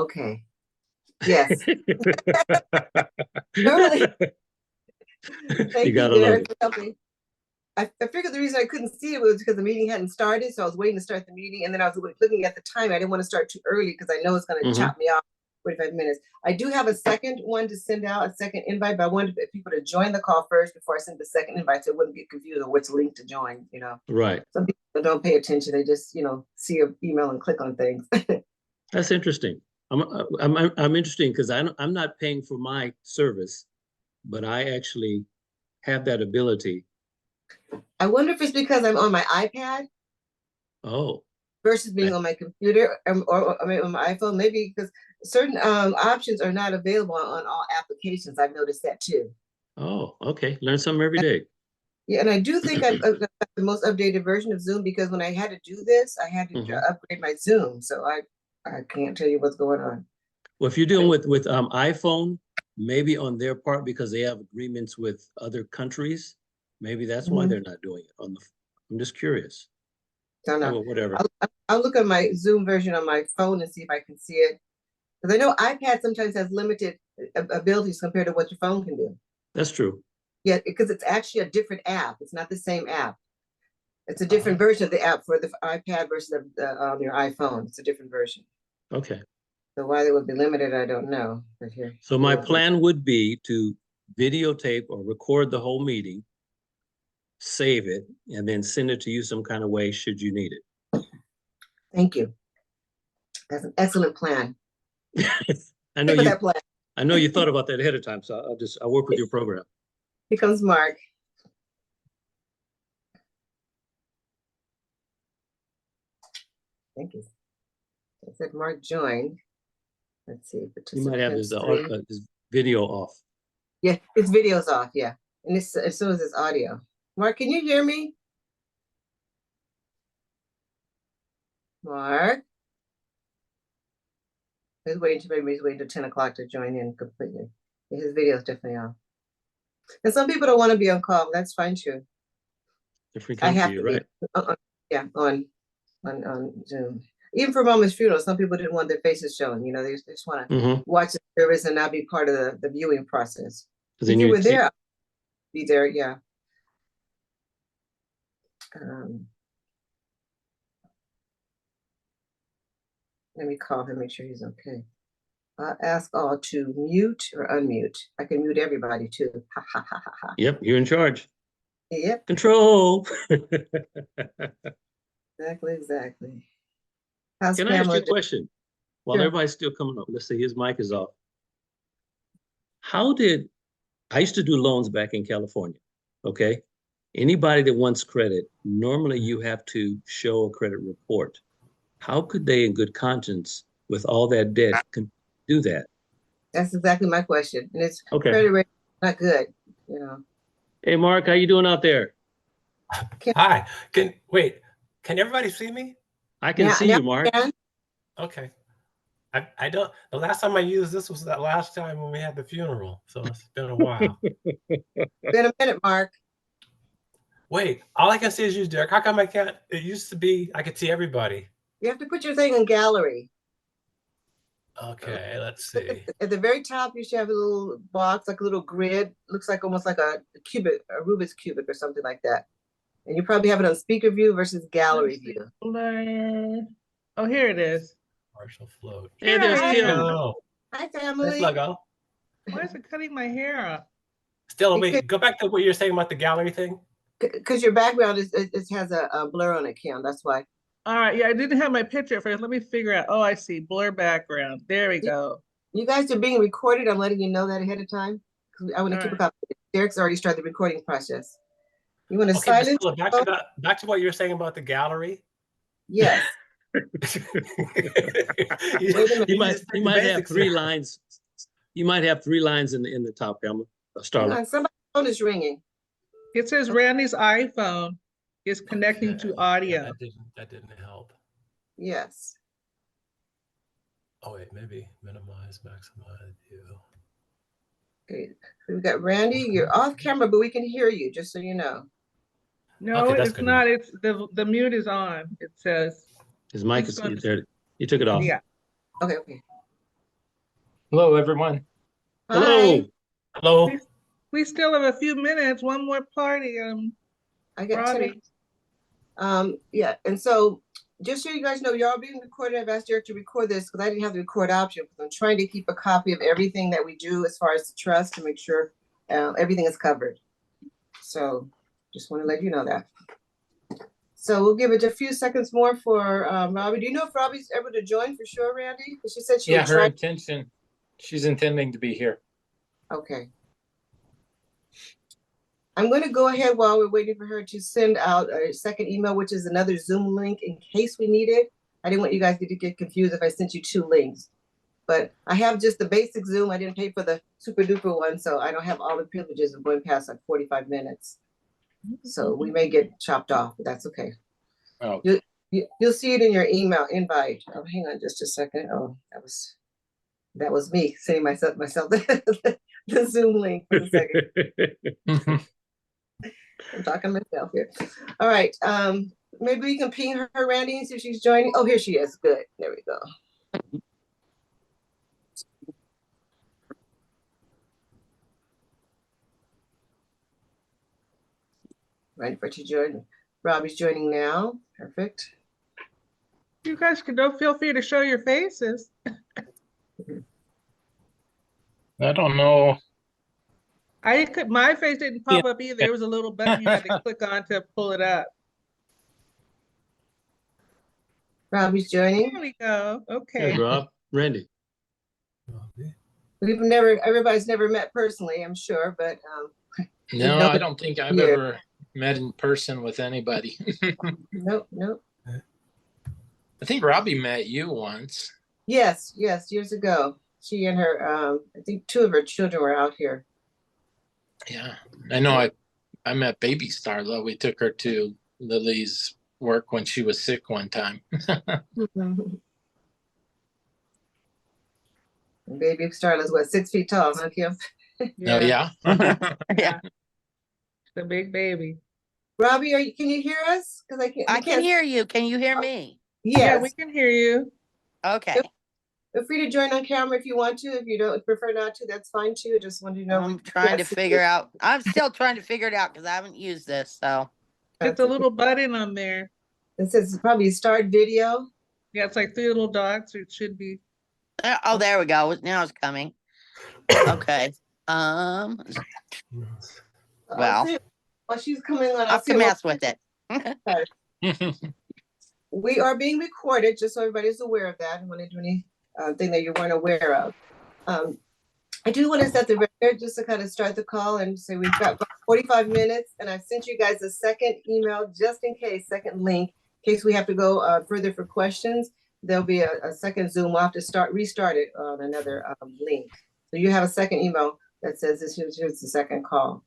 Okay. Yes. Normally, You thank you, gotta love Derek, it. for helping. I figured the reason I couldn't see it was because the meeting hadn't started. So I was waiting to start the meeting. And then I was looking at the time. I didn't want to start too early because I know it's going to Hmm. chop me off 45 minutes. I do have a second one to send out, a second invite, but I wanted people to join the call first before I send the second invite so it wouldn't get confused on which link to join, you know. Right. Some people don't pay attention. They just, you know, see an email and click on things. That's interesting. I'm interesting because I'm not paying for my service, but I actually have that ability. I wonder if it's because I'm on my iPad Oh, versus being on my computer or I mean, on my iPhone, maybe because certain options are not available on all applications. I've noticed that too. oh, okay. Learn something every day. Yeah, and I do think I've got the most updated version of Zoom because when I had to do this, I had to Hmm. upgrade my Zoom. So I can't tell you what's going on. Well, if you're dealing with iPhone, maybe on their part because they have agreements with other countries, maybe that's why Mhm. they're not doing it on the. I'm just curious. Don't Oh, know. well, whatever. I'll look at my Zoom version on my phone and see if I can see it. Because I know iPad sometimes has limited abilities compared to what your phone can do. That's true. Yeah, because it's actually a different app. It's not the same app. It's a different version of the app for the iPad versus your iPhone. It's a different version. Okay. So why they would be limited, I don't know. But So my plan would be to videotape or record the whole meeting, save it, and then send it to you some kind of way should you need thank you. That's an excellent plan. it. I know Stick with you that plan. I know you thought about that ahead of time, so I'll work with your program. Here comes Mark. Thank you. I said Mark joined. Let's see, He might have his participants. his video off. Yeah, his video's off. Yeah, and it's as soon as his audio. Mark, can you hear me? Mark, he's waiting to maybe he's waiting till 10 o'clock to join in completely. Yeah, his video's definitely off. And some people don't want to be on call. That's fine too. Different I country, have you're to be. right. Yeah, on Zoom. Even for Mama's funeral, some people didn't want their faces shown. You know, they just want to Mm-hmm. watch the service and not be part of the viewing process. Then If you you were see. there, I'd be there. Yeah. Um, let me call him, make sure he's okay. I'll ask all to mute or unmute. I can mute everybody too. Ha ha ha ha ha. Yep, you're in charge. Yep. Control. Exactly. How's Can I ask you Pamela a doing? question? While Sure. everybody's still coming up, let's say his mic is off. How did I used to do loans back in California? Okay. Anybody that wants credit, normally you have to show a credit report. How could they, in good conscience, with all that debt, do that? That's exactly my question. And it's Okay. credit rating not good, you know. Hey, Mark, how you doing out there? Hi. Can everybody see me? I can see Now you, Mark. Okay. I don't, the last time I used this was that last time when we had the funeral. So it's been a while. Been a minute, Mark. Wait, all I can see is you, Derek. How come I can't? It used to be I could see everybody. You have to put your thing in gallery. Okay, let's see. At the very top, you should have a little box, like a little grid. Looks like almost like a cubic, a Rubik's cubic or something like that. And you probably have it on speaker view versus gallery view. Oh, here it is. Partial float. Hey, there's Hi. Tim. No. Hi, Nice family. logo. Why is it cutting my hair off? Still, wait, go back to what you're saying about the gallery thing. Because your background it has a blur on it, Kim. That's why. All right, yeah, I didn't have my picture at first. Let me figure out. Oh, I see. Blur background. There we go. You guys are being recorded. I'm letting you know that ahead of time. I want to keep a copy. Derek's already started the recording process. You want to silence? Back to what you were saying about the gallery. Yes. You might have 3 lines. You might have 3 lines in the top, Pamela. Starla. Somebody's phone is ringing. It says Randy's iPhone is connecting to audio. Yeah, that didn't help. Yes. Oh wait, maybe minimize, maximize view. Okay. We've got Randy. You're off camera, but we can hear you, just so you know. No, okay, it's not. It's the mute is on. It says his mic is there. You took it off. Yeah. Okay. Hello, everyone. Hello. Hi, Hello. We still have a few minutes, one more party, I got 10. Robbie. Yeah, and so just so you guys know, you're all being recorded. I've asked Derek to record this because I didn't have the record option because I'm trying to keep a copy of everything that we do as far as the trust to make sure everything is covered. So just want to let you know that. So we'll give it a few seconds more for Robbie. Do you know if Robbie's able to join for sure, Randy? Because she said she Yeah, would her try. intention, she's intending to be here. Okay. I'm going to go ahead while we're waiting for her to send out a second email, which is another Zoom link in case we need it. I didn't want you guys to get confused if I sent you 2 links. But I have just the basic Zoom. I didn't pay for the super duper one, so I don't have all the privileges of going past like 45 minutes. So we may get chopped off, but that's okay. Oh, You'll see it in your email invite. Oh, hang on just a second. Oh, that was me sending myself the Zoom link for a second. I'm talking to myself here. All right. Maybe we can ping her, Randy, and see if she's joining. Oh, here she is. Good. There we go. Ready for her to join. Robbie's joining now. Perfect. You guys don't feel free to show your faces. I don't know. My face didn't pop up either. There was a little button you had to click on to pull it up. Robbie's joining. There we go. Hey, Okay. Rob, Randy. Everybody's never met personally, I'm sure, but No, know I don't think I've here. ever met in person with anybody. nope. I think Robbie met you once. Yes, years ago. She and her, I think 2 of her children were out here. Yeah, I know. I met baby Starla. We took her to Lily's work when she was sick one time. Baby Starla's what, 6 feet tall, huh, Kim? Oh, yeah. Yeah. The big baby. Robbie, can you hear us? Because I can hear you. Can you hear me? Yeah, Yes. we can hear you. Okay. Feel free to join on camera if you want to. If you don't prefer not to, that's fine too. Just wanted to know. I'm trying to figure out. I'm still trying to figure it out because I haven't used this. So It's a little button on there. It says probably start video. Yeah, it's like 3 little dots. It should be. oh, there we go. Now it's coming. Okay. Well, I'll see. While she's coming on, I'll I'll have see to what- mess with it. We are being recorded, just so everybody's aware of that. I want to do anything that you weren't aware of. I do want to set the record just to kind of start the call and say we've got about 45 minutes, and I've sent you guys a second email just in case, second link, in case we have to go further for questions. There'll be a second Zoom. We'll have to restart it on another link. So you have a second email that says here's the second call.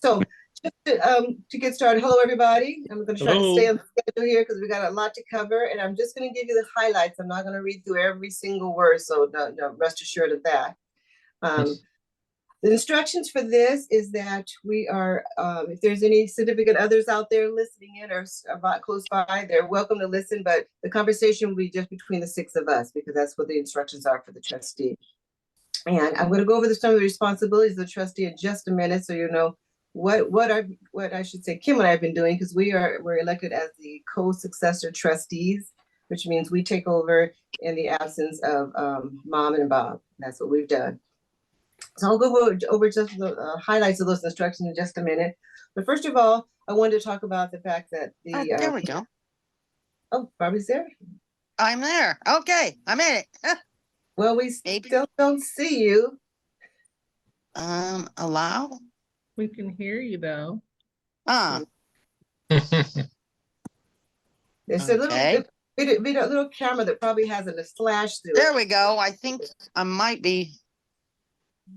So just to get started, hello everybody. I'm going to try to stay on the schedule here because we got a lot to cover, and I'm just going to give you the highlights. I'm not going to read through every single word, so no, rest assured of that. The instructions for this is that we are, if there's any significant others out there listening in or about close by, they're welcome to listen, but the conversation will be just between the 6 of us because that's what the instructions are for the trustee. And I'm going to go over some of the responsibilities of the trustee in just a minute, so you know what I should say Kim and I have been doing, because we're elected as the co-successor trustees, which means we take over in the absence of Mom and Bob. That's what we've done. So I'll go over just the highlights of those instructions in just a minute. But first of all, I wanted to talk about the fact that There we go. Oh, Barbie's there. I'm there. Okay, I'm in it. Well, we Maybe. still don't see you. Allow. We can hear you though. There's Okay. a little camera that probably has a flash through There it. we go. I think I might be.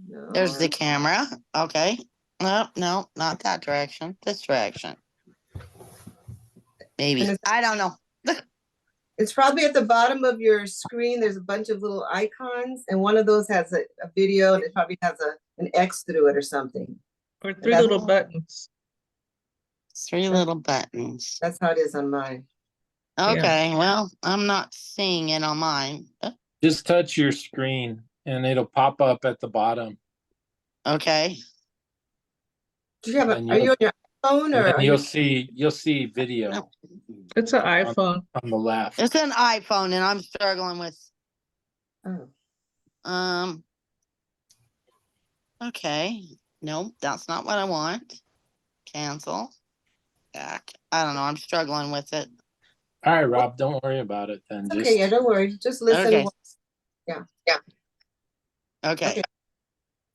No, There's the camera. Okay. No, not that direction. This direction. Maybe. And I don't know. It's probably at the bottom of your screen. There's a bunch of little icons, and one of those has a video, and it probably has an X through it or something. Or 3 That's- little buttons. 3 little buttons. That's how it is on mine. Okay. Well, I'm not seeing it on mine. Just touch your screen and it'll pop up at the bottom. Okay. Do you have And are you on your phone And or then are you'll you? see video It's an iPhone. on the left. It's an iPhone and I'm struggling with, Oh, okay. Nope, that's not what I want. Cancel. Back. I don't know. I'm struggling with it. All right, Rob, don't worry about it then. Just okay, yeah, don't worry. Just listen. Okay. Yeah. Okay. Okay.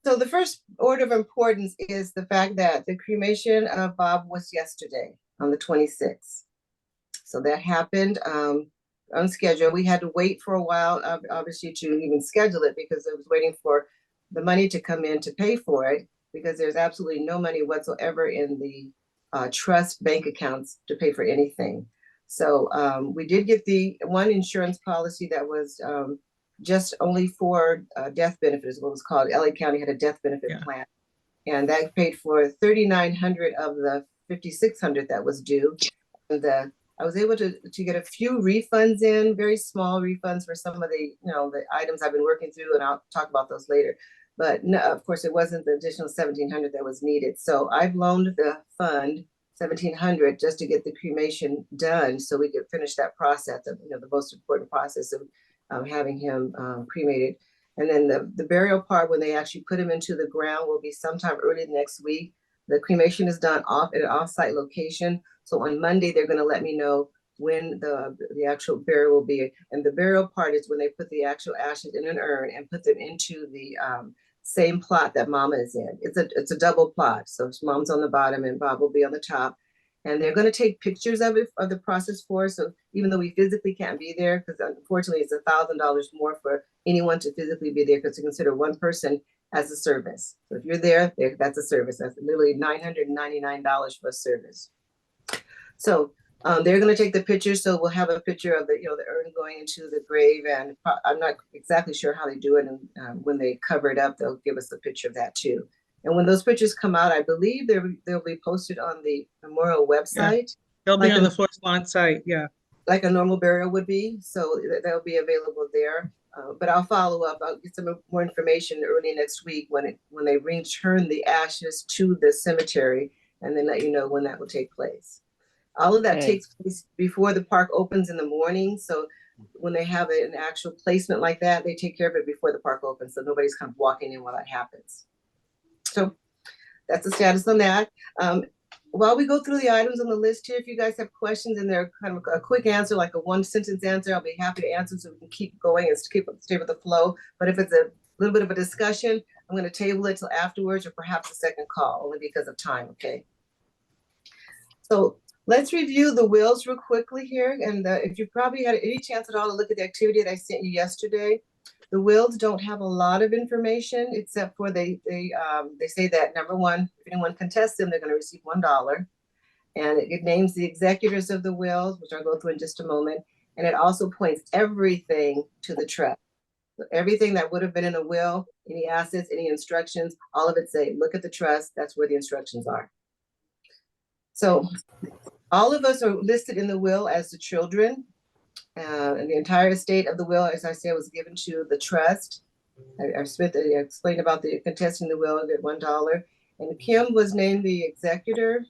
So the first order of importance is the fact that the cremation of Bob was yesterday on the 26th. So that happened on schedule. We had to wait for a while, obviously, to even schedule it because I was waiting for the money to come in to pay for it because there's absolutely no money whatsoever in the trust bank accounts to pay for anything. So we did get the one insurance policy that was just only for death benefits, what it was called. LA County had a death benefit Yeah. plan. And that paid for 3,900 of the 5,600 that was due. And I was able to get a few refunds in, very small refunds for some of the, the items I've been working through, and I'll talk about those later. But no, of course, it wasn't the additional 1,700 that was needed. So I've loaned the fund 1,700 just to get the cremation done, so we could finish that process of, the most important process of having him cremated. And then the burial part, when they actually put him into the ground, will be sometime early next week. The cremation is done off at an off-site location. So on Monday, they're going to let me know when the actual burial will be. And the burial part is when they put the actual ashes in an urn and put them into the same plot that Mama is in. It's a double plot. So Mom's on the bottom and Bob will be on the top. And they're going to take pictures of it, of the process for us. So even though we physically can't be there, because unfortunately it's $1,000 more for anyone to physically be there, because to consider one person as a service. So if you're there, that's a service. That's literally $999 for a service. So they're going to take the pictures. So we'll have a picture of the urn going into the grave, and I'm not exactly sure how they do it. And when they cover it up, they'll give us a picture of that too. And when those pictures come out, I believe they'll be posted on the memorial website. They'll be Like on the Forest Lawn site. Yeah. Like a normal burial would be. So they'll be available there. But I'll follow up. I'll get some more information early next week when they return the ashes to the cemetery, and then let you know when that will take place. All of that Okay. takes place before the park opens in the morning. So when they have an actual placement like that, they take care of it before the park opens. So nobody's kind of walking in while that happens. So that's the status on that. While we go through the items on the list here, if you guys have questions and they're kind of a quick answer, like a one-sentence answer, I'll be happy to answer so we can keep going and stay with the flow. But if it's a little bit of a discussion, I'm going to table it till afterwards or perhaps a second call, only because of time, okay? So let's review the wills real quickly here. And if you probably had any chance at all to look at the activity that I sent you yesterday, the wills don't have a lot of information except for they say that number one, if anyone contests them, they're going to receive $1. And it names the executors of the wills, which I'll go through in just a moment. And it also points everything to the trust. So everything that would have been in a will, any assets, any instructions, all of it say, look at the trust. That's where the instructions are. So all of us are listed in the will as the children. And the entire estate of the will, as I said, was given to the trust. I explained about the contesting the will at $1. And Kim was named the executor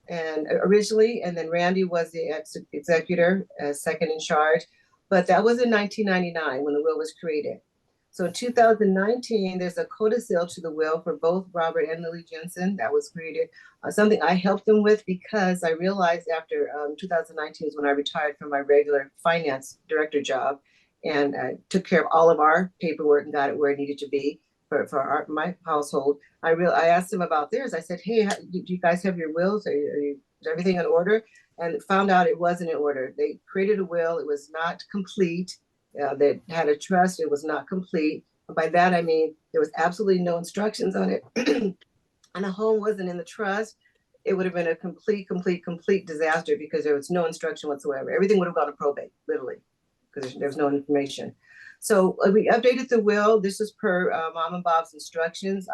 and originally, and then Randy was the executor, second in charge. But that was in 1999 when the will was created. So in 2019, there's a codicil to the will for both Robert and Lily Jensen that was created. Something I helped them with because I realized after 2019 is when I retired from my regular finance director job and took care of all of our paperwork and got it where it needed to be for my household. I asked them about theirs. I said, hey, do you guys have your wills? Is everything in order? And found out it wasn't in order. They created a will. It was not complete. That had a trust, it was not complete. By that, I mean, there was absolutely no instructions on it. And the home wasn't in the trust. It would have been a complete disaster because there was no instruction whatsoever. Everything would have gone to probate, literally, because there's no information. So we updated the will. This is per Mom and Bob's instructions.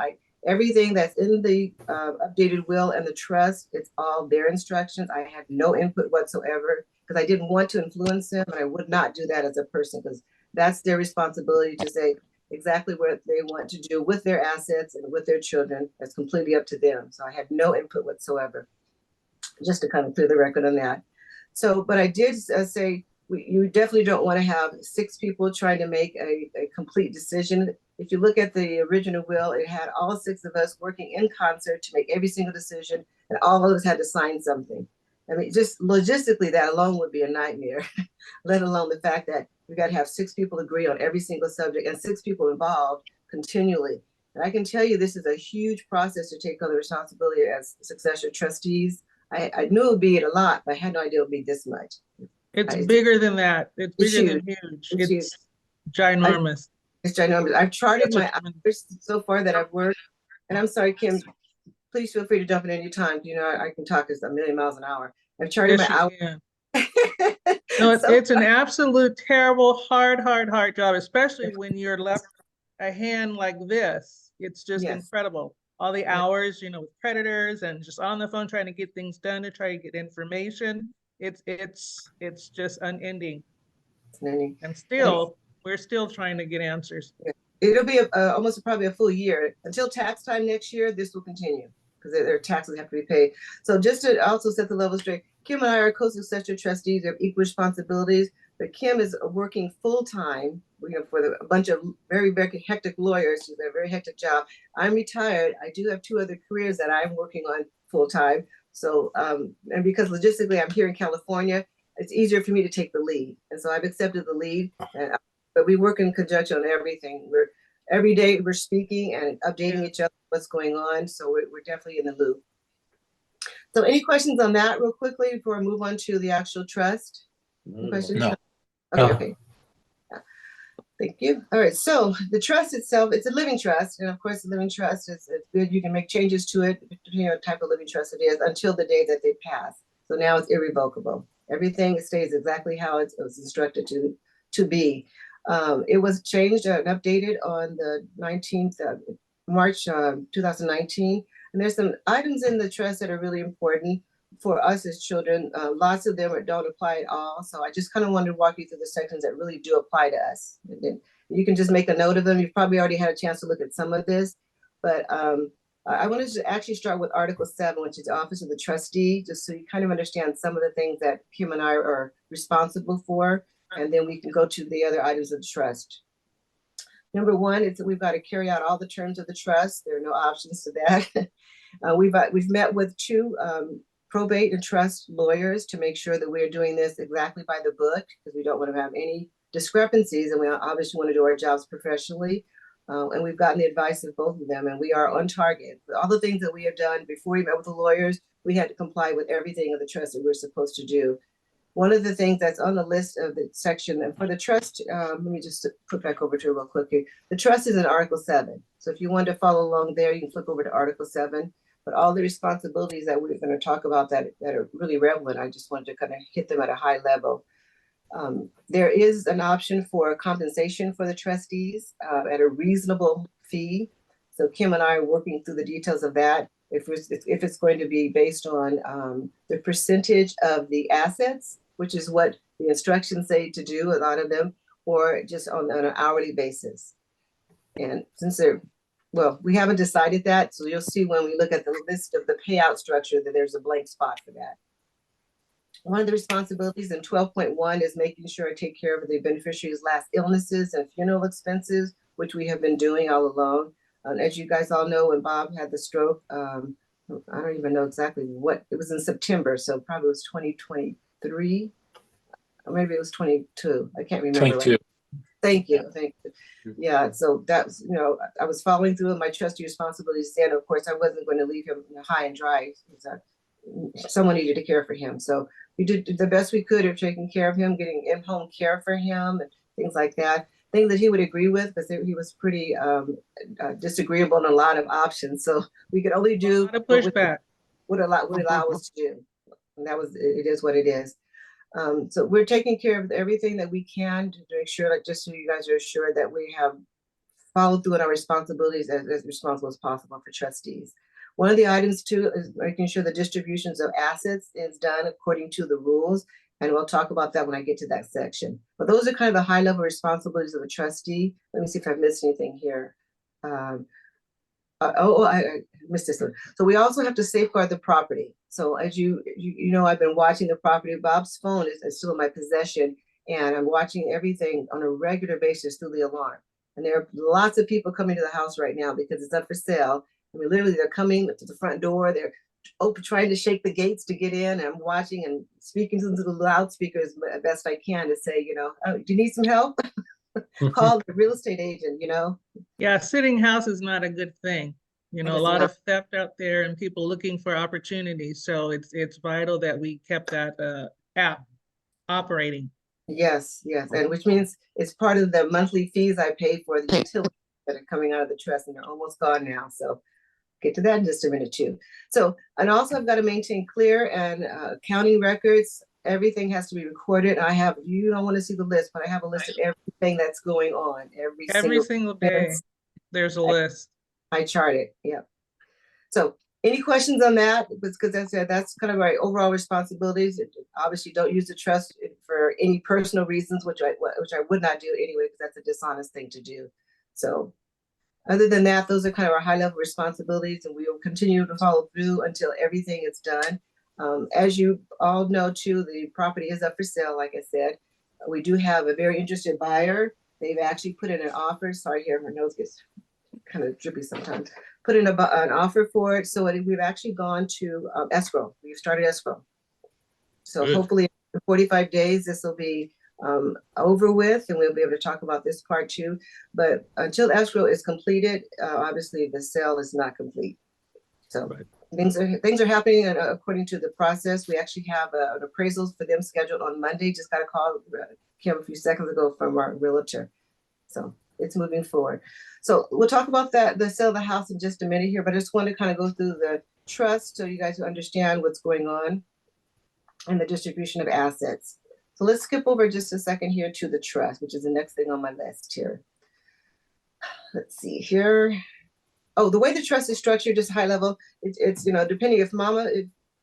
Everything that's in the updated will and the trust, it's all their instructions. I had no input whatsoever because I didn't want to influence them, and I would not do that as a person because that's their responsibility to say, exactly what they want to do with their assets and with their children. That's completely up to them. So I had no input whatsoever, just to kind of clear the record on that. So, but I did say, you definitely don't want to have 6 people trying to make a complete decision. If you look at the original will, it had all 6 of us working in concert to make every single decision, and all of us had to sign something. I mean, just logistically, that alone would be a nightmare, let alone the fact that we got to have 6 people agree on every single subject and 6 people involved continually. And I can tell you, this is a huge process to take on the responsibility as successor trustees. I knew it would be a lot, but I had no idea it would be this much. It's bigger than that. It's It's bigger than huge. It's huge. It's ginormous. It's ginormous. I've charted That's my what- hours so far that I've worked. And I'm sorry, Kim, please feel free to jump in any time. You know, I can talk a million miles an hour. I've charted Yes, my you hours. can. No, So- it's an absolute terrible, hard job, especially when you're left a hand like this. It's just Yes. incredible. All the Yeah. hours, with creditors and just on the phone trying to get things done, to try to get information. It's just unending. Nanny. And still, we're still trying to get answers. It'll be almost probably a full year until tax time next year. This will continue because their taxes have to be paid. So just to also set the level straight, Kim and I are co-successor trustees. We have equal responsibilities, but Kim is working full time. For a bunch of very, very hectic lawyers. She's got a very hectic job. I'm retired. I do have 2 other careers that I'm working on full time. So, and because logistically I'm here in California, it's easier for me to take the lead. And so I've accepted the lead. But we work in conjunction on everything. Every day we're speaking and updating each other what's going on. So we're definitely in the loop. So any questions on that real quickly before I move on to the actual trust? Any questions? No. Okay. No. Okay. Yeah. Thank you. All right. So the trust itself, it's a living trust. And of course, the living trust is good. You can make changes to it, depending on what type of living trust it is, until the day that they pass. So now it's irrevocable. Everything stays exactly how it was instructed to be. It was changed and updated on the 19th of March 2019. And there's some items in the trust that are really important for us as children. Lots of them don't apply at all. So I just kind of wanted to walk you through the sections that really do apply to us. And then you can just make a note of them. You've probably already had a chance to look at some of this, but I wanted to actually start with Article 7, which is the Office of the Trustee, just so you kind of understand some of the things that Kim and I are responsible for. And then we can go to the other items of the trust. Number 1 is that we've got to carry out all the terms of the trust. There are no options to that. We've met with 2 probate and trust lawyers to make sure that we're doing this exactly by the book, because we don't want to have any discrepancies, and we obviously want to do our jobs professionally. And we've gotten the advice of both of them, and we are on target. All the things that we have done before we met with the lawyers, we had to comply with everything of the trust that we're supposed to do. One of the things that's on the list of the section, and for the trust, let me just flip back over to it real quickly. The trust is in Article 7. So if you want to follow along there, you can flip over to Article 7. But all the responsibilities that we're going to talk about that are really relevant, I just wanted to kind of hit them at a high level. There is an option for compensation for the trustees at a reasonable fee. So Kim and I are working through the details of that. If it's going to be based on the percentage of the assets, which is what the instructions say to do, a lot of them, or just on an hourly basis. And since we haven't decided that, so you'll see when we look at the list of the payout structure that there's a blank spot for that. One of the responsibilities in 12.1 is making sure I take care of the beneficiary's last illnesses and funeral expenses, which we have been doing all along. As you guys all know, when Bob had the stroke, I don't even know exactly what, it was in September, so probably it was 2023, or maybe it was 22. I can't remember. 22. Right? Thank you. Yeah, so that's, I was following through with my trustee responsibilities, and of course I wasn't going to leave him high and dry. Someone needed to care for him. So we did the best we could of taking care of him, getting in-home care for him and things like that. Things that he would agree with, because he was pretty disagreeable on a lot of options. So we could only do A lot of pushback. what allow us to do. And it is what it is. So we're taking care of everything that we can to make sure, just so you guys are assured that we have followed through on our responsibilities as responsible as possible for trustees. One of the items too is making sure the distributions of assets is done according to the rules. And we'll talk about that when I get to that section. But those are kind of the high level responsibilities of a trustee. Let me see if I've missed anything here. I missed this one. So we also have to safeguard the property. So as you know, I've been watching the property. Bob's phone is still in my possession, and I'm watching everything on a regular basis through the alarm. And there are lots of people coming to the house right now because it's up for sale. I mean, literally, they're coming to the front door. They're trying to shake the gates to get in. And I'm watching and speaking into the loudspeakers as best I can to say, you know, oh, do you need some help? Call the real estate agent, you know. Yeah, sitting house is not a good thing. You know, It a is lot not. of theft out there and people looking for opportunities. So it's vital that we kept that app operating. Yes, yes, and which means it's part of the monthly fees I pay for the utilities that are coming out of the trust, and they're almost gone now. So get to that in just a minute too. So, and also I've got to maintain clear and accounting records. Everything has to be recorded. I have, you don't want to see the list, but I have a list of everything that's going on Every single day, expense. there's a list. I chart it. Yep. So any questions on that? Because that's kind of my overall responsibilities. Obviously, don't use the trust for any personal reasons, which I would not do anyway, because that's a dishonest thing to do. So other than that, those are kind of our high level responsibilities, and we will continue to follow through until everything is done. As you all know too, the property is up for sale, like I said. We do have a very interested buyer. They've actually put in an offer. Sorry, here, my nose gets kind of drippy sometimes. Put in an offer for it. So we've actually gone to escrow. We've started escrow. So Good. hopefully in 45 days, this will be over with, and we'll be able to talk about this part too. But until escrow is completed, obviously the sale is not complete. So Right. things are happening according to the process. We actually have an appraisal for them scheduled on Monday. Just got a call Kim a few seconds ago from our realtor. So it's moving forward. So we'll talk about the sale of the house in just a minute here, but I just want to kind of go through the trust so you guys understand what's going on and the distribution of assets. So let's skip over just a second here to the trust, which is the next thing on my list here. Let's see here. Oh, the way the trust is structured, just high level, it's you know, depending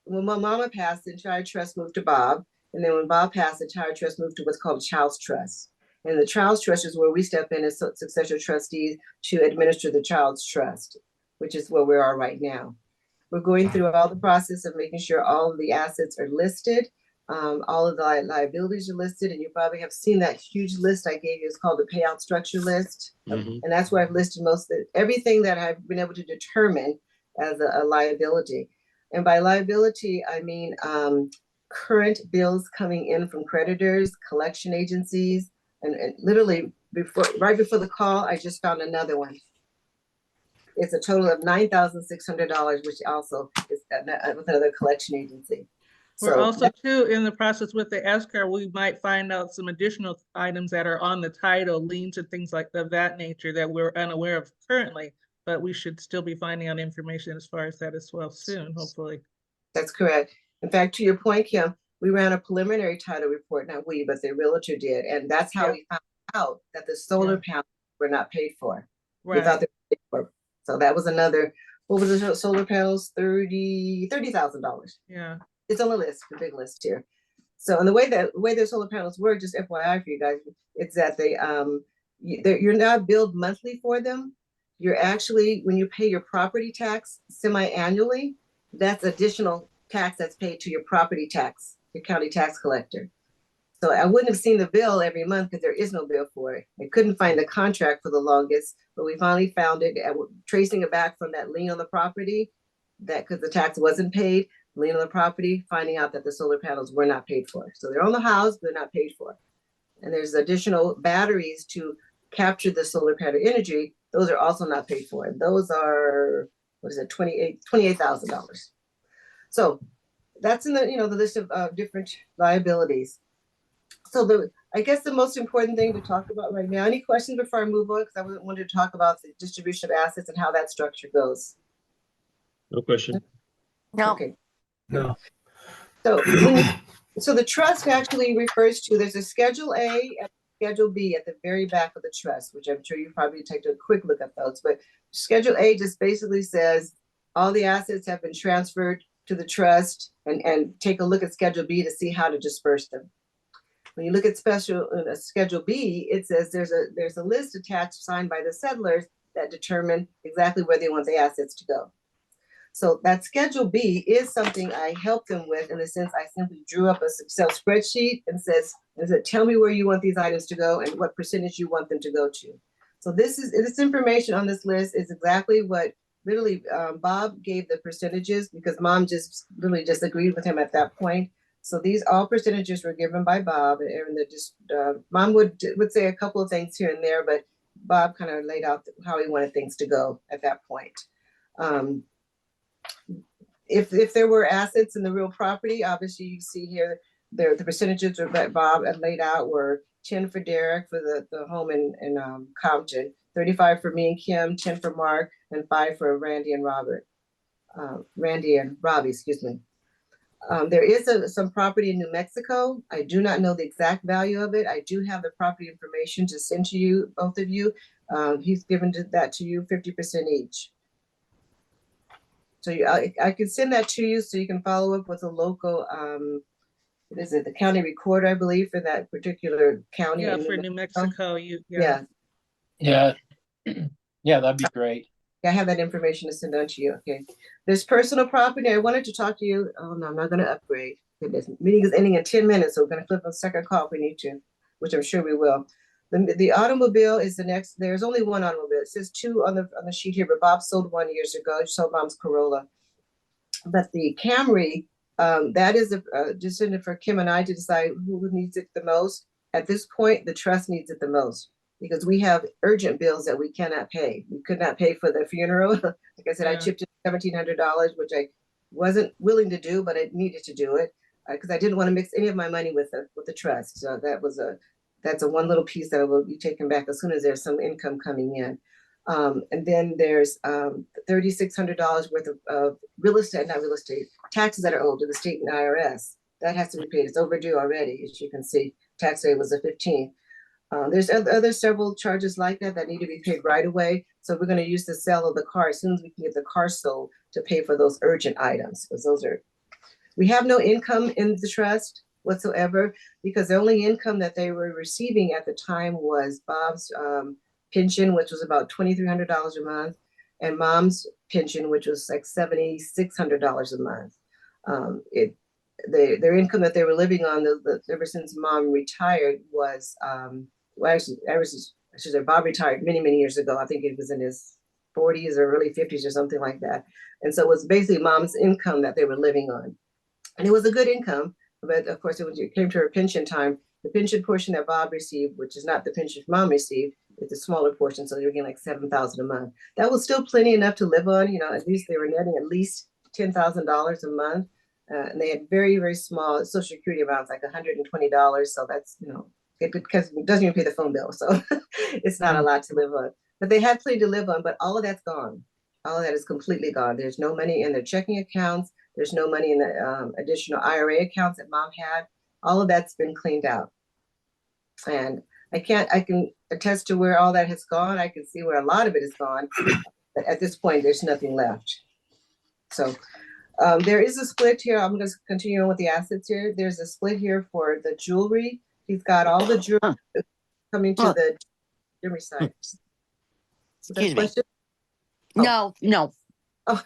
when my mama passed, the entire trust moved to Bob. And then when Bob passed, the entire trust moved to what's called a child's trust. And the child's trust is where we step in as successor trustees to administer the child's trust, which is where we are right now. We're going through all the process of making sure all of the assets are listed. All of the liabilities are listed, and you probably have seen that huge list I gave you. It's called the payout structure list. Mhm. And that's where I've listed most of everything that I've been able to determine as a liability. And by liability, I mean current bills coming in from creditors, collection agencies, and literally right before the call, I just found another one. It's a total of $9,600, which also is with another collection agency. We're So also too in the process with the escrow, we might find out some additional items that are on the title, liens and things like that nature that we're unaware of currently, but we should still be finding out information as far as that as well soon, hopefully. that's correct. In fact, to your point, Kim, we ran a preliminary title report, not we, but the realtor did. And that's how Yeah. we found out that the solar panels were not paid for. We thought Right, they were paid for. So that was another, what was the solar panels? $30,000. yeah. It's on the list, the big list here. So, and the way the solar panels work, just FYI for you guys, it's that you're not billed monthly for them. You're actually, when you pay your property tax semi-annually, that's additional tax that's paid to your property tax, your county tax collector. So I wouldn't have seen the bill every month because there is no bill for it. I couldn't find the contract for the longest, but we finally found it, tracing it back from that lien on the property, that because the tax wasn't paid, lien on the property, finding out that the solar panels were not paid for. So they're on the house, but they're not paid for. And there's additional batteries to capture the solar panel energy. Those are also not paid for. And those are, what is it, $28,000. So that's in the list of different liabilities. So I guess the most important thing to talk about right now, any questions before I move on? Because I wanted to talk about the distribution of assets and how that structure goes. No question. No, Okay. No. So so the trust actually refers to, there's a Schedule A and Schedule B at the very back of the trust, which I'm sure you probably take a quick look at those. But Schedule A just basically says all the assets have been transferred to the trust and take a look at Schedule B to see how to disperse them. When you look at Schedule B, it says there's a list attached signed by the settlers that determine exactly where they want the assets to go. So that Schedule B is something I help them with, in the sense I simply drew up a Excel spreadsheet and said, tell me where you want these items to go and what percentage you want them to go to. So this information on this list is exactly what literally Bob gave the percentages, because Mom just literally just agreed with him at that point. So these all percentages were given by Bob, and Mom would say a couple of things here and there, but Bob kind of laid out how he wanted things to go at that point. If there were assets in the real property, obviously you see here the percentages that Bob had laid out were 10 for Derek for the home in Compton, 35 for me and Kim, 10 for Mark, and 5 for Randy and Robbie, excuse me. There is some property in New Mexico. I do not know the exact value of it. I do have the property information to send to you, both of you. He's given that to you 50% each. So I can send that to you so you can follow up with a local, what is it, the county recorder, I believe, for that particular county. Yeah, for New Mexico, Yeah. Yeah, that'd be great. I have that information to send on to you. Okay. There's personal property. I wanted to talk to you. Oh no, I'm not going to upgrade. This meeting is ending in 10 minutes, so we're going to flip on second call if we need to, which I'm sure we will. The automobile is the next. There's only one automobile. It says 2 on the sheet here, but Bob sold 1 years ago. He sold Mom's Corolla. But the Camry, that is just for Kim and I to decide who needs it the most. At this point, the trust needs it the most, because we have urgent bills that we cannot pay. We could not pay for the funeral. Like I said, I chipped in $1,700, which I wasn't willing to do, but I needed to do it because I didn't want to mix any of my money with the trust. So that's a one little piece that will be taken back as soon as there's some income coming in. And then there's $3,600 worth of not real estate, taxes that are owed to the state and IRS. That has to be paid. It's overdue already, as you can see. Tax rate was the 15th. There's other several charges like that need to be paid right away. So we're going to use the sale of the car as soon as we can get the car sold to pay for those urgent items, because we have no income in the trust whatsoever, because the only income that they were receiving at the time was Bob's pension, which was about $2,300 a month, and Mom's pension, which was like $7,600 a month. Their income that they were living on ever since Mom retired was Bob retired many years ago. I think it was in his 40s or early 50s or something like that. And so it was basically Mom's income that they were living on, and it was a good income. But of course, when it came to her pension time, the pension portion that Bob received, which is not the pension Mom received, it's a smaller portion. So they were getting like $7,000 a month. That was still plenty enough to live on. At least they were netting at least $10,000 a month. And they had very small Social Security amounts, like $120. So that's, because it doesn't even pay the phone bill. So it's not a lot to live on. But they had plenty to live on, but all of that's gone. All of that is completely gone. There's no money in their checking accounts. There's no money in the additional IRA accounts that Mom had. All of that's been cleaned out. And I can attest to where all that has gone. I can see where a lot of it is gone. But at this point, there's nothing left. So there is a split here. I'm going to continue on with the assets here. There's a split here for the jewelry. He's got all the jewelry coming to the jewelry side. Excuse me. Oh. No. Oh,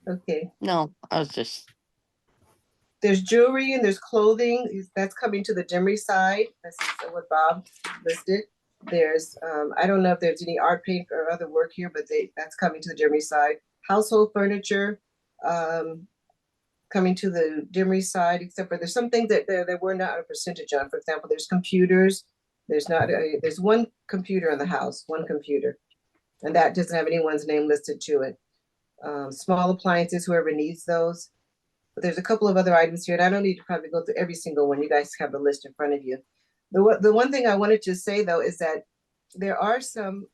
okay. No, I was just. There's jewelry and there's clothing. That's coming to the Demery side. That's what Bob listed. There's, I don't know if there's any art, paint, or other work here, but that's coming to the Demery side. Household furniture coming to the Demery side, except for there's some things that there were not a percentage on. For example, there's computers. There's one computer in the house, one computer, and that doesn't have anyone's name listed to it. Small appliances, whoever needs those. But there's a couple of other items here, and I don't need to probably go through every single one. You guys have the list in front of you. The one thing I wanted to say, though, is that there are some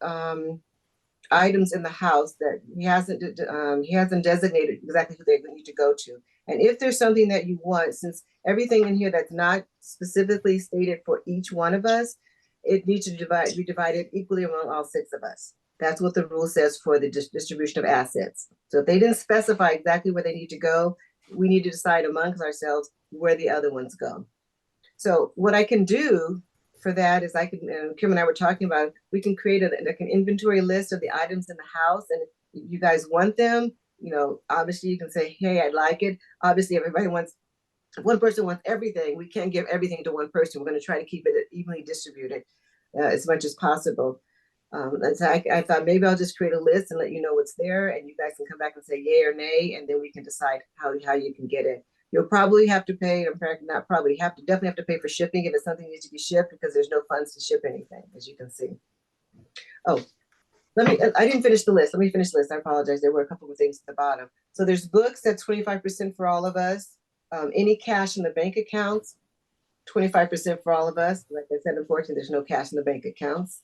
items in the house that he hasn't designated exactly who they need to go to. And if there's something that you want, since everything in here that's not specifically stated for each one of us, it needs to be divided equally among all 6 of us. That's what the rule says for the distribution of assets. So if they didn't specify exactly where they need to go, we need to decide amongst ourselves where the other ones go. So what I can do for that is I can, Kim and I were talking about, we can create like an inventory list of the items in the house, and if you guys want them, you know, obviously you can say, hey, I'd like it. Obviously everybody wants, one person wants everything. We can't give everything to one person. We're going to try to keep it evenly distributed as much as possible. And so I thought maybe I'll just create a list and let you know what's there, and you guys can come back and say yay or nay, and then we can decide how you can get it. You'll probably have to pay, in fact, not probably, definitely have to pay for shipping if it's something that needs to be shipped, because there's no funds to ship anything, as you can see. Oh, I didn't finish the list. Let me finish the list. I apologize. There were a couple of things at the bottom. So there's books, that's 25% for all of us. Any cash in the bank accounts, 25% for all of us. Like I said, unfortunately, there's no cash in the bank accounts.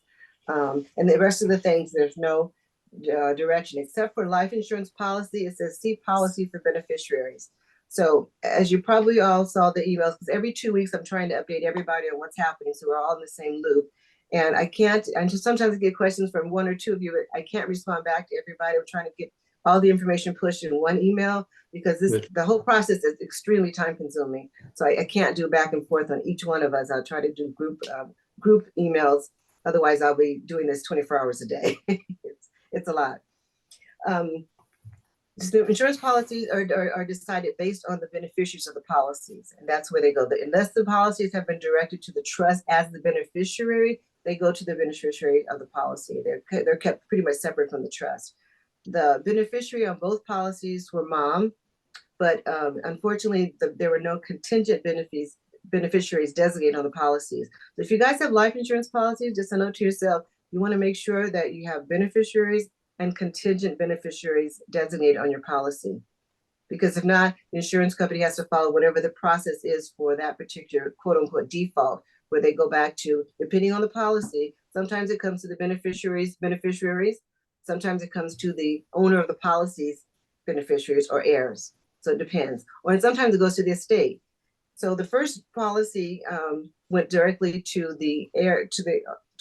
And the rest of the things, there's no direction, except for life insurance policy. It says see policy for beneficiaries. So as you probably all saw the emails, because every 2 weeks I'm trying to update everybody on what's happening, so we're all in the same loop. And I can't, and just sometimes I get questions from one or two of you, but I can't respond back to everybody. I'm trying to get all the information pushed in one email, because the whole process is extremely time consuming. So I can't do back and forth on each one of us. I'll try to do group emails. Otherwise I'll be doing this 24 hours a day. it's a lot. The insurance policies are decided based on the beneficiaries of the policies, and that's where they go. Unless the policies have been directed to the trust as the beneficiary, they go to the beneficiary of the policy. They're kept pretty much separate from the trust. The beneficiary on both policies were mom, but unfortunately there were no contingent beneficiaries designated on the policies. So if you guys have life insurance policies, just a note to yourself, you want to make sure that you have beneficiaries and contingent beneficiaries designated on your policy. Because if not, the insurance company has to follow whatever the process is for that particular quote unquote default, where they go back to, depending on the policy, sometimes it comes to the beneficiaries, sometimes it comes to the owner of the policy's beneficiaries or heirs. So it depends. Or sometimes it goes to the estate. So the first policy went directly to the heir, to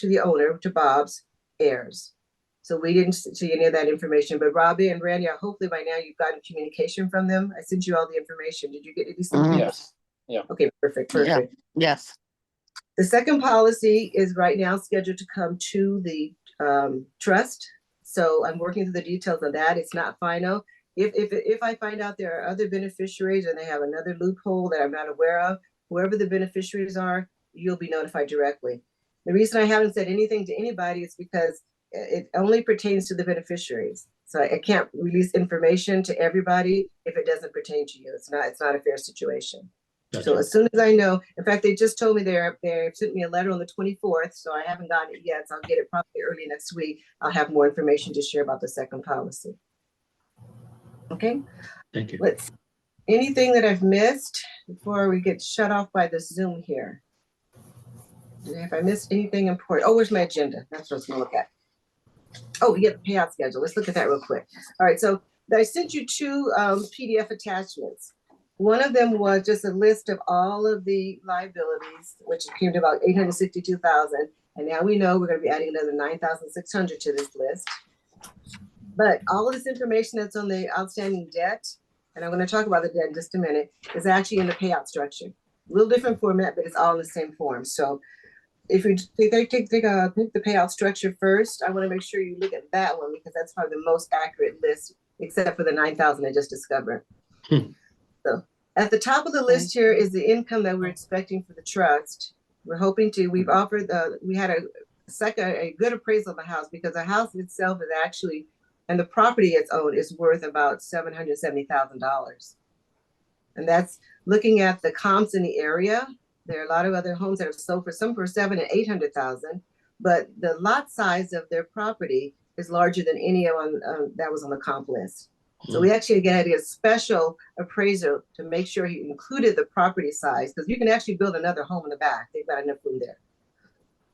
the owner, to Bob's heirs. So we didn't see any of that information, but Robbie and Randy, hopefully by now you've gotten communication from them. I sent you all the information. Did you get at least some? Yes. Yeah. Okay, perfect. Yeah. Yes. The second policy is right now scheduled to come to the trust. So I'm working through the details of that. It's not final. If I find out there are other beneficiaries and they have another loophole that I'm not aware of, whoever the beneficiaries are, you'll be notified directly. The reason I haven't said anything to anybody is because it only pertains to the beneficiaries. So I can't release information to everybody if it doesn't pertain to you. It's not a fair situation. Gotcha. So as soon as I know, in fact, they just told me they sent me a letter on the 24th, so I haven't gotten it yet. So I'll get it probably early next week. I'll have more information to share about the second policy. Okay. Thank you. Anything that I've missed before we get shut off by the Zoom here? If I missed anything important, where's my agenda? That's what I was gonna look at. Oh, yeah, the payout schedule. Let's look at that real quick. All right, so I sent you two PDF attachments. One of them was just a list of all of the liabilities, which came to about 862,000. And now we know we're going to be adding another 9,600 to this list. But all of this information that's on the outstanding debt, and I'm going to talk about the debt in just a minute, is actually in the payout structure. A little different format, but it's all in the same form. So if you take the payout structure first, I want to make sure you look at that one, because that's probably the most accurate list, except for the 9,000 I just discovered. So at the top of the list here is the income that we're expecting for the trust. We're hoping to, we had a good appraisal of the house, because the house itself is actually, and the property it's owned is worth about $770,000. And that's looking at the comps in the area. There are a lot of other homes that have sold for some for $700,000 and $800,000, but the lot size of their property is larger than any of that was on the comp list. So we actually had a special appraiser to make sure he included the property size, because you can actually build another home in the back. They've got enough room there.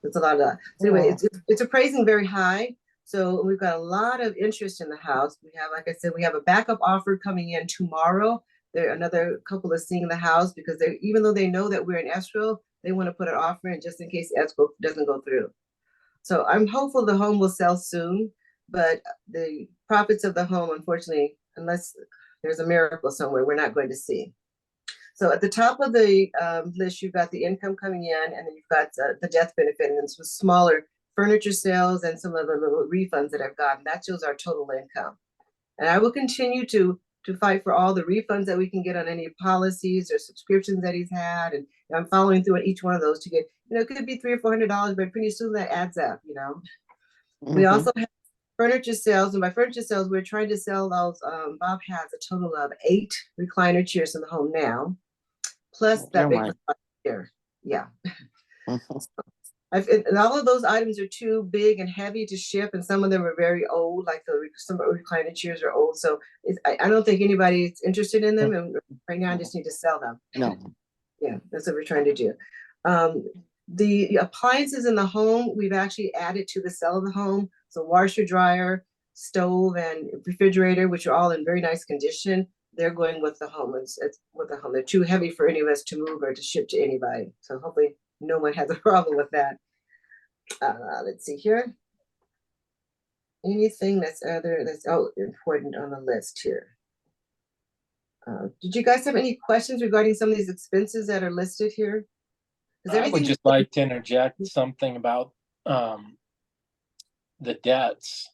That's a lot of that. So anyway, it's appraising very high. So we've got a lot of interest in the house. We have, like I said, we have a backup offer coming in tomorrow. There another couple is seeing the house, because even though they know that we're in escrow, they want to put an offer in just in case escrow doesn't go through. So I'm hopeful the home will sell soon. but the profits of the home, unfortunately, unless there's a miracle somewhere, we're not going to see. So at the top of the list, you've got the income coming in, and then you've got the death benefit, and some smaller furniture sales and some of the little refunds that I've gotten. That shows our total income. And I will continue to fight for all the refunds that we can get on any policies or subscriptions that he's had. And I'm following through on each one of those to get, it could be $300 or $400, but pretty soon that adds up, We Mhm. also have furniture sales, and by furniture sales, we're trying to sell those. Bob has a total of 8 recliner chairs in the home now, plus that Oh big my. massage chair. Yeah. Mhm. And all of those items are too big and heavy to ship, and some of them are very old, like some recliner chairs are old. So I don't think anybody's interested in them, and right now I just need to sell them. No. Yeah, that's what we're trying to do. The appliances in the home, we've actually added to the sell of the home. So washer, dryer, stove, and refrigerator, which are all in very nice condition. They're going with the home. It's with the home. They're too heavy for any of us to move or to ship to anybody. So hopefully no one has a problem with that. Let's see here. Anything that's important on the list here. Did you guys have any questions regarding some of these expenses that are listed here? I would just like to interject something about the debts.